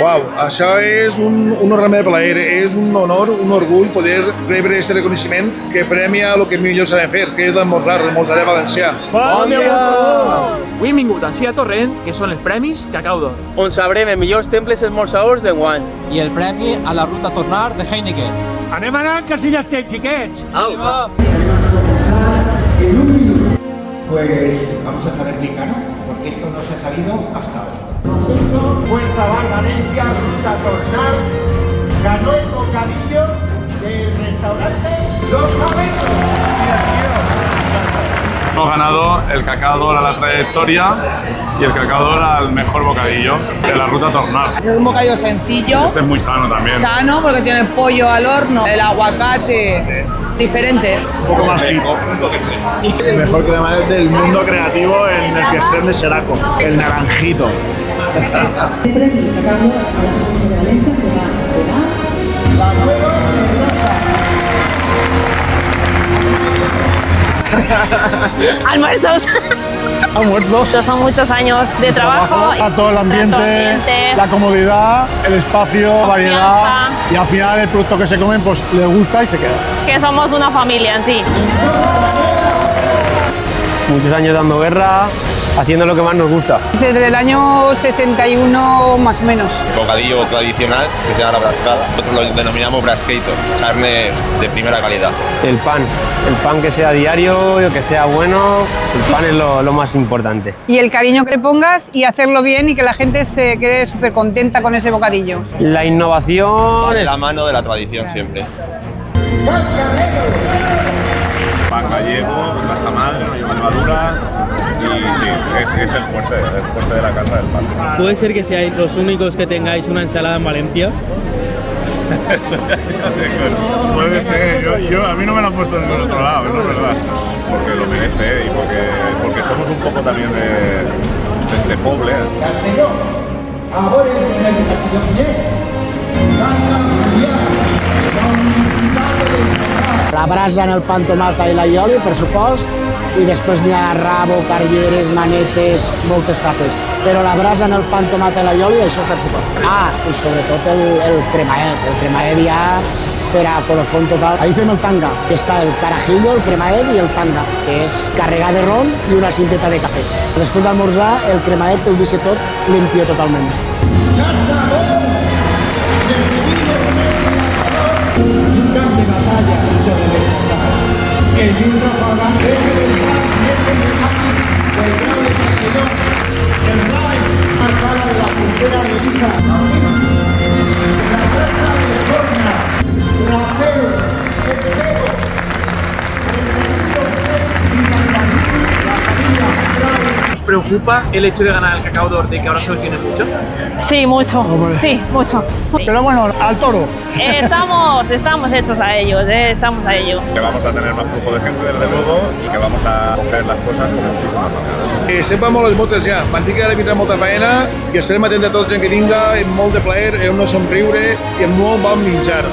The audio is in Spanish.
Uau, això és un enorme plaer, és un honor, un orgull poder rebre aquest reconeixement que premia el que millor sabem fer, que és l'emmorzar valencià. Bon dia, Avui hem vingut així a Torrent, que són els Premis Cacau d'Or. on sabrem els millors temples esmorzadors d'enguany. I el premi a la ruta a tornar de Heineken. Anem anant, que si ja estem, xiquets! Au! Pues vamos a saber quién ganó, porque esto no se ha sabido hasta ahora. Fuerza Bar Valencia, Ruta Tornar, ganó el bocadillo del restaurante Los Abetos. Hemos ganado el Cacao d'Or a la trayectoria y el Cacao d'Or al mejor bocadillo de la ruta Tornar. Es un bocadillo sencillo, Este es muy sano también. sano porque tiene pollo al horno, el aguacate diferente. Un poco más fit. El mejor crema del mundo creativo en el fiestón de Seraco, el naranjito. El premio Cacao d'Or a la provincia de Valencia se va a donar Almuerzos. Almuerzo. Son muchos años de trabajo. A todo el ambiente, la comodidad, el espacio, la variedad. Y al final el producto que se comen pues le gusta y se queda. Que somos una familia en sí. Muchos años dando guerra, haciendo lo que más nos gusta. Desde el año 61 más o menos. Bocadillo tradicional que se llama la brascada. Nosotros lo denominamos brasqueito, carne de primera calidad. El pan que sea diario, que sea bueno, el pan es lo más importante. Y el cariño que le pongas y hacerlo bien y que la gente se quede súper contenta con ese bocadillo. La innovación Va de la mano de la tradición siempre. Pan gallego, masa madre, no lleva levadura y sí, es el fuerte de la casa del pan. ¿Puede ser que seáis los únicos que tengáis una ensalada en Valencia? Puede ser, a mí no me lo han puesto en ningún otro lado, eso es verdad. Porque lo merece y porque somos un poco también de poble. Castelló, ahora el primer de Castelló, ¿quién es? Casa María, la Universitat de La brasa en el pa amb tomata i l'allioli, per supost, i després n'hi ha rabo, carlleres, manetes, moltes tapes. Però la brasa en el pa amb tomata i l'allioli, això per supost. Ah, i sobretot el cremaet ja per a colofón total. Ahí fem el tanga, que està el carajillo, el cremaet i el tanga, que és carregar de ron i una cinteta de cafè. Després d'almorzar, el cremaet ho deixa tot limpio totalment. un camp de batalla sobre l'electoral. El llibre parla del gran més emblemàtic del Grau de Castelló, el Rai, marcada de la frontera de Ibiza. La Casa de Forna, Rafael, el Pego, desde 1956, la familia Grau. ¿Os preocupa el hecho de ganar el Cacao d'Or, de que ahora se os llene mucho? Sí, mucho. Sí, mucho. Pero bueno, al toro. Estamos hechos a ellos, estamos a ello. Que vamos a tener más flujo de gente desde luego y que vamos a coger las cosas con muchísimas más ganas. Estem amb les moltes ja, mantinc ara vindrà molta feina i estarem atents a tota gent que vinga, amb molt de plaer, amb un somriure i amb molt bon menjar.